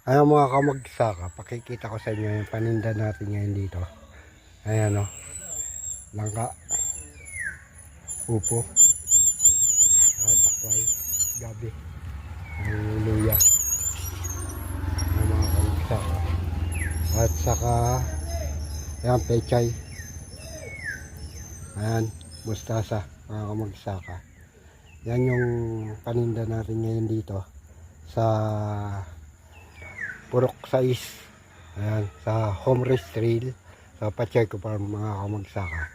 Ayan mga kamagsaka, pakikita ko sa inyo yung paninda natin ngayon dito. Ayan o, langka, upo, takway, gabi, luya. Ayan mga kamagsaka. At saka, ayan pechay. Ayan, mustasa mga kamagsaka. Yan yung paninda natin ngayon dito sa Purok 6. Ayan, sa Home Rest Trail sa Pacheco Farm mga kamagsaka.